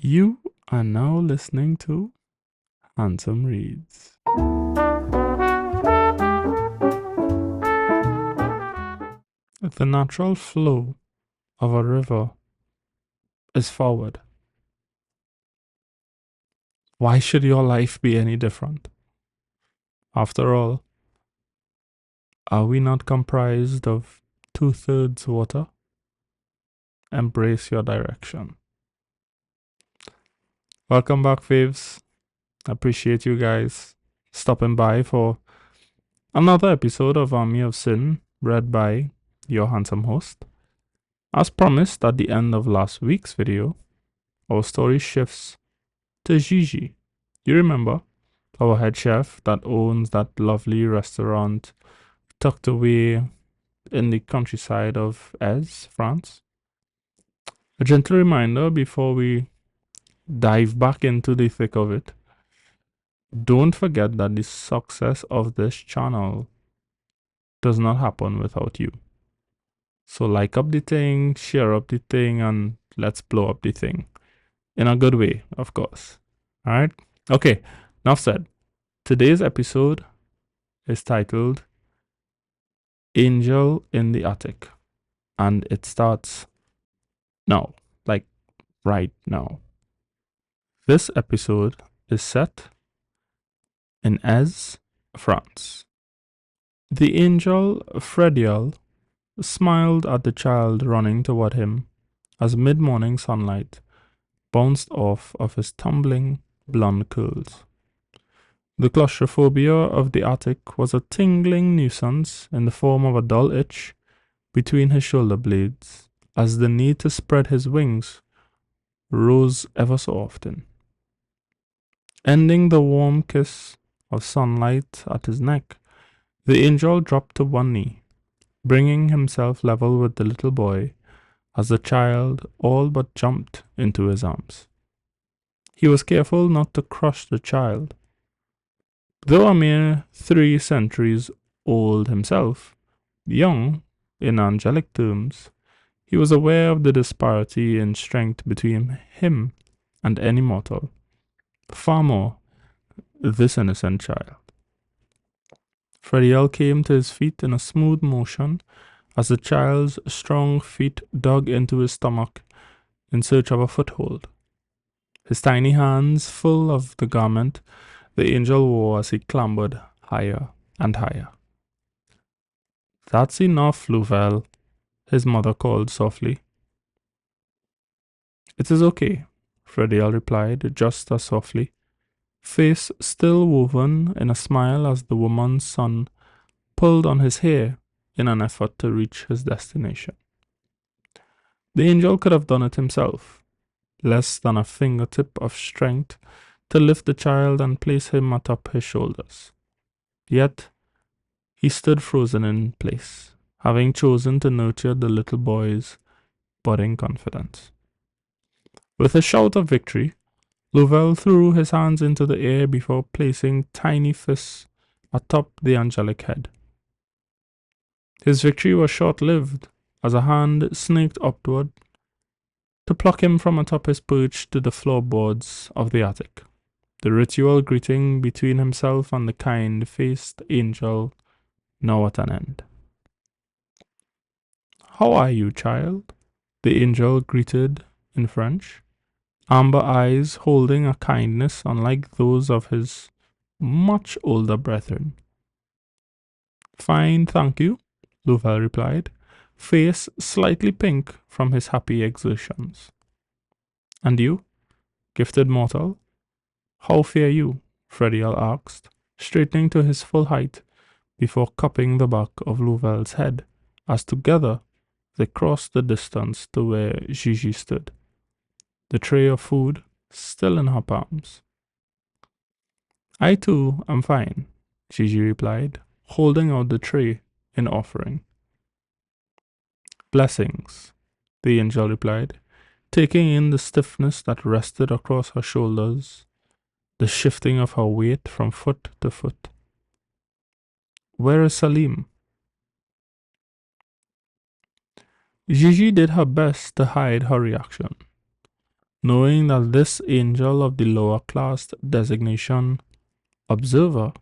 You are now listening to Handsome Reads. The natural flow of a river is forward. Why should your life be any different? After all, are we not comprised of 2/3 water? Embrace your direction. Welcome back, faves. Appreciate you guys stopping by for another episode of Army of Sin, read by your handsome host. As promised at the end of last week's video, our story shifts to Gigi. You remember our head chef that owns that lovely restaurant tucked away in the countryside of 𝐶𝐻, France? A gentle reminder before we dive back into the thick of it. Don't forget that the success of this channel does not happen without you. So like up the thing, share up the thing, and let's blow up the thing. In a good way, of course. Alright? Okay, enough said. Today's episode is titled Angel in the Attic. And it starts now. Like right now. This episode is set in 𝐶𝐻, France. The angel Frediel smiled at the child running toward him as mid-morning sunlight bounced off of his tumbling blonde curls. The claustrophobia of the attic was a tingling nuisance in the form of a dull itch between his shoulder blades as the need to spread his wings rose ever so often. Ending the warm kiss of sunlight at his neck, the angel dropped to one knee, bringing himself level with the little boy as the child all but jumped into his arms. He was careful not to crush the child. Though a mere 3 centuries old himself, young in angelic terms, he was aware of the disparity in strength between him and any mortal, far more this innocent child. Frediel came to his feet in a smooth motion as the child's strong feet dug into his stomach in search of a foothold. His tiny hands full of the garment the angel wore as he clambered higher and higher. "That's enough, Louvel," his mother called softly. "It is okay," Frediel replied just as softly, face still woven in a smile as the woman's son pulled on his hair in an effort to reach his destination. The angel could have done it himself, less than a fingertip of strength to lift the child and place him atop his shoulders. Yet, he stood frozen in place, having chosen to nurture the little boy's budding confidence. With a shout of victory, Louvel threw his hands into the air before placing tiny fists atop the angelic head. His victory was short-lived, as a hand snaked upward to pluck him from atop his perch to the floorboards of the attic. The ritual greeting between himself and the kind-faced angel now at an end. "How are you, child?" the angel greeted in French, amber eyes holding a kindness unlike those of his much older brethren. "Fine, thank you," Louvel replied, face slightly pink from his happy exertions. "And you, gifted mortal? How fare you?" Frediel asked, straightening to his full height before cupping the back of Louvel's head, as together they crossed the distance to where Gigi stood, the tray of food still in her palms. "I too am fine," Gigi replied, holding out the tray in offering. "Blessings," the angel replied, taking in the stiffness that rested across her shoulders, the shifting of her weight from foot to foot. "Where is Salim?" Gigi did her best to hide her reaction. knowing that this angel of the lower class designation, observer,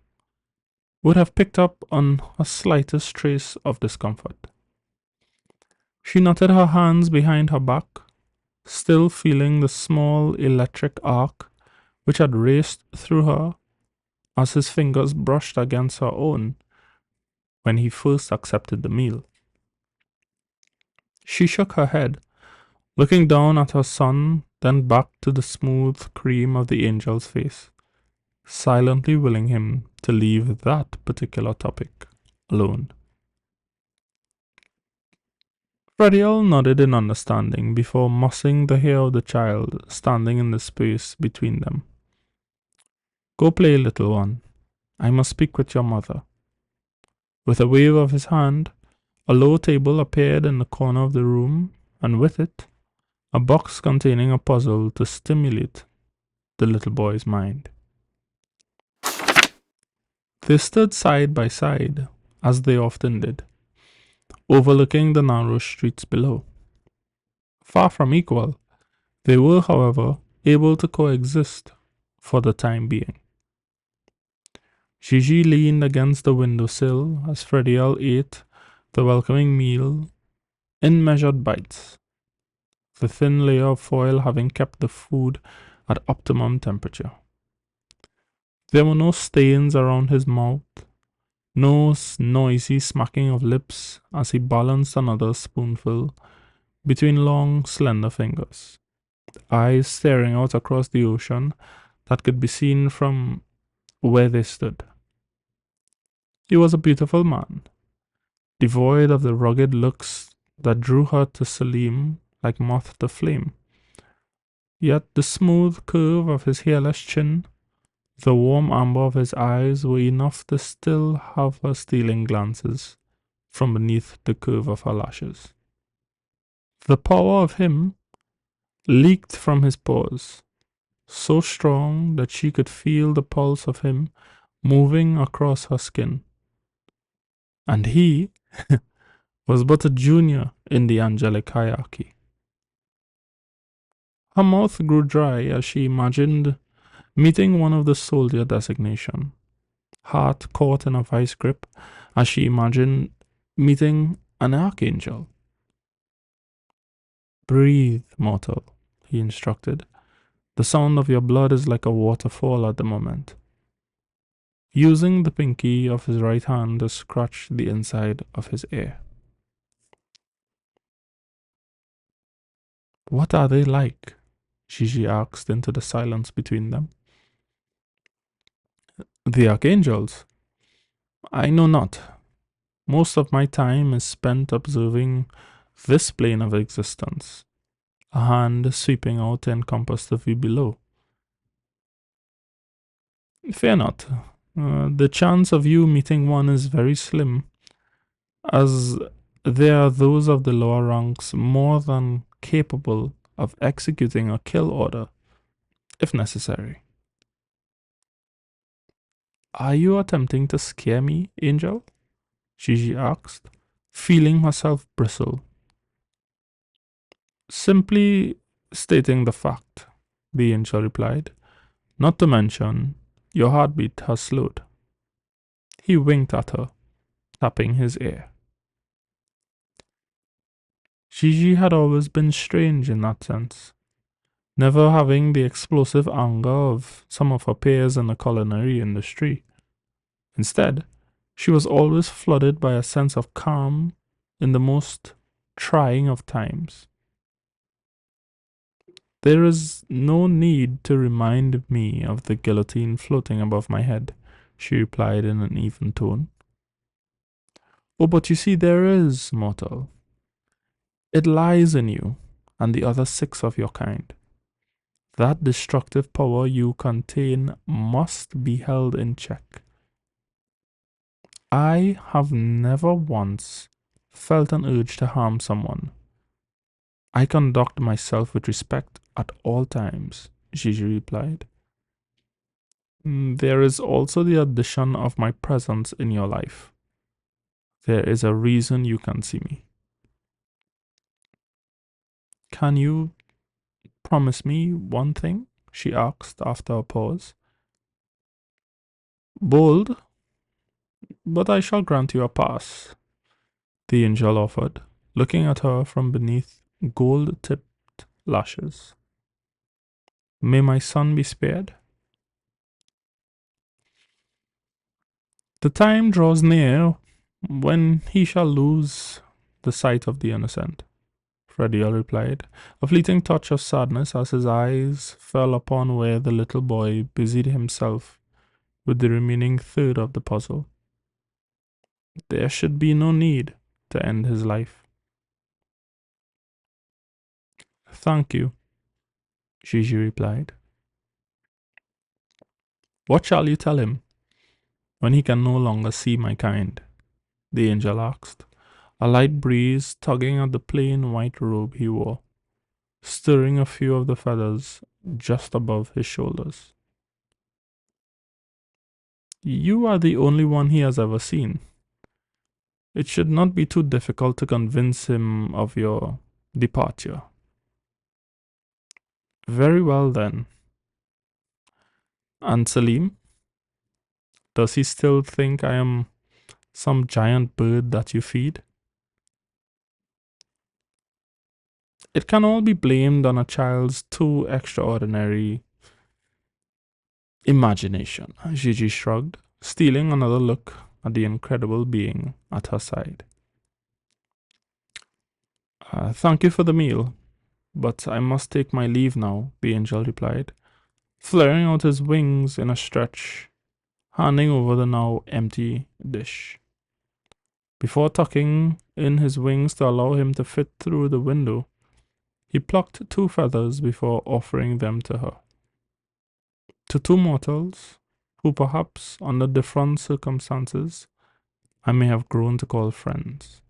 would have picked up on a slightest trace of discomfort. She knotted her hands behind her back, still feeling the small electric arc which had raced through her as his fingers brushed against her own when he first accepted the meal. She shook her head, looking down at her son, then back to the smooth cream of the angel's face, silently willing him to leave that particular topic alone. Frediel nodded in understanding before mussing the hair of the child standing in the space between them. Go play, little one. I must speak with your mother. With a wave of his hand, a low table appeared in the corner of the room, and with it, a box containing a puzzle to stimulate the little boy's mind. They stood side by side, as they often did, overlooking the narrow streets below. Far from equal, they were, however, able to coexist for the time being. Gigi leaned against the windowsill as Frediel ate the welcoming meal in measured bites, the thin layer of foil having kept the food at optimum temperature. There were no stains around his mouth, no noisy smacking of lips as he balanced another spoonful between long, slender fingers, eyes staring out across the ocean that could be seen from where they stood. He was a beautiful man, devoid of the rugged looks that drew her to Selim like moth to flame. Yet the smooth curve of his hairless chin, the warm amber of his eyes were enough to still have her stealing glances from beneath the curve of her lashes. The power of him leaked from his pores, so strong that she could feel the pulse of him moving across her skin. And he was but a junior in the angelic hierarchy. Her mouth grew dry as she imagined meeting one of the soldier designation, heart caught in a vice grip as she imagined meeting an archangel. Breathe, mortal, he instructed. The sound of your blood is like a waterfall at the moment. Using the pinky of his right hand to scratch the inside of his ear. What are they like? Gigi asked into the silence between them. The archangels? I know not. Most of my time is spent observing this plane of existence, a hand sweeping out to encompass the view below. Fear not. The chance of you meeting one is very slim, as there are those of the lower ranks more than capable of executing a kill order, if necessary. Are you attempting to scare me, Angel? Gigi asked, feeling herself bristle. Simply stating the fact, the angel replied. Not to mention, your heartbeat has slowed. He winked at her, tapping his ear. Gigi had always been strange in that sense, never having the explosive anger of some of her peers in the culinary industry. Instead, she was always flooded by a sense of calm in the most trying of times. There is no need to remind me of the guillotine floating above my head, she replied in an even tone. Oh, but you see, there is, mortal. It lies in you and the other 6 of your kind. That destructive power you contain must be held in check. I have never once felt an urge to harm someone. I conduct myself with respect at all times, Gigi replied. There is also the addition of my presence in your life. There is a reason you can see me. Can you promise me one thing? She asked after a pause. Bold, but I shall grant you a pass, the angel offered, looking at her from beneath gold tipped lashes. May my son be spared? The time draws near when he shall lose the sight of the innocent, Frediel replied, a fleeting touch of sadness as his eyes fell upon where the little boy busied himself with the remaining third of the puzzle. There should be no need to end his life. Thank you, Gigi replied. What shall you tell him when he can no longer see my kind? The angel asked, a light breeze tugging at the plain white robe he wore, stirring a few of the feathers just above his shoulders. You are the only one he has ever seen. It should not be too difficult to convince him of your departure. Very well then. And Salim? Does he still think I am some giant bird that you feed? It can all be blamed on a child's too extraordinary imagination, Gigi shrugged, stealing another look at the incredible being at her side. Thank you for the meal, but I must take my leave now, the angel replied, flaring out his wings in a stretch, handing over the now empty dish. Before tucking in his wings to allow him to fit through the window, he plucked 2 feathers before offering them to her. To 2 mortals, who perhaps under different circumstances I may have grown to call friends.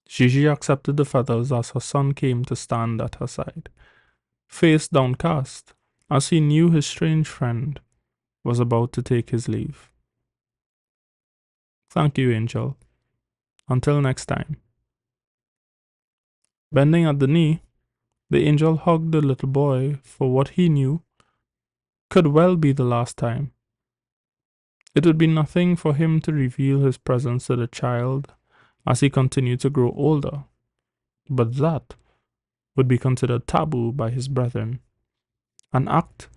Gigi accepted the feathers as her son came to stand at her side, face downcast, as he knew his strange friend was about to take his leave. Thank you, Angel. Until next time. Bending at the knee, the angel hugged the little boy for what he knew could well be the last time. It would be nothing for him to reveal his presence to the child as he continued to grow older, but that would be considered taboo by his brethren, an act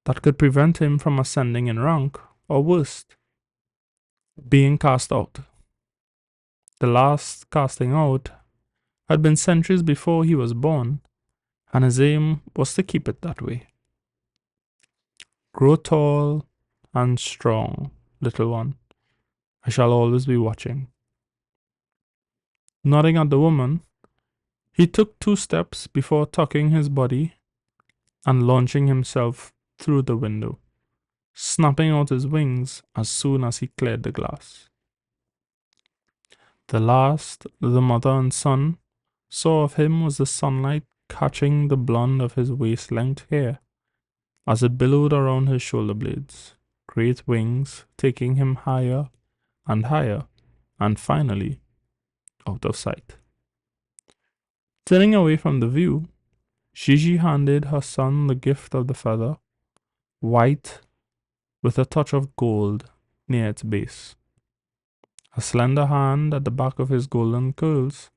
that could prevent him from ascending in rank, or worse, being cast out. The last casting out had been centuries before he was born, and his aim was to keep it that way. Grow tall and strong, little one. I shall always be watching. Nodding at the woman, he took 2 steps before tucking his body and launching himself through the window, snapping out his wings as soon as he cleared the glass. The last the mother and son saw of him was the sunlight catching the blonde of his waist-length hair as it billowed around his shoulder blades, great wings taking him higher and higher, and finally out of sight. Turning away from the view, Gigi handed her son the gift of the feather, white with a touch of gold near its base. A slender hand at the back of his golden curls,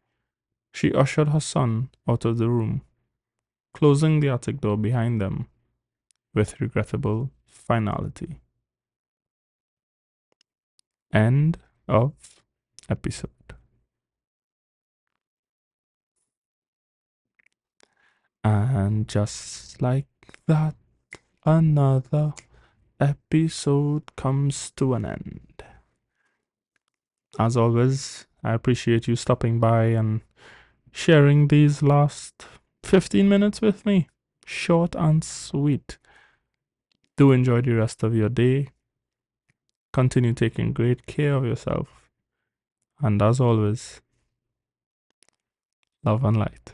she ushered her son out of the room, closing the attic door behind them with regrettable finality. End of episode. And just like that, another episode comes to an end. As always, I appreciate you stopping by and sharing these last 15 minutes with me. Short and sweet. Do enjoy the rest of your day. Continue taking great care of yourself. And as always, love and light.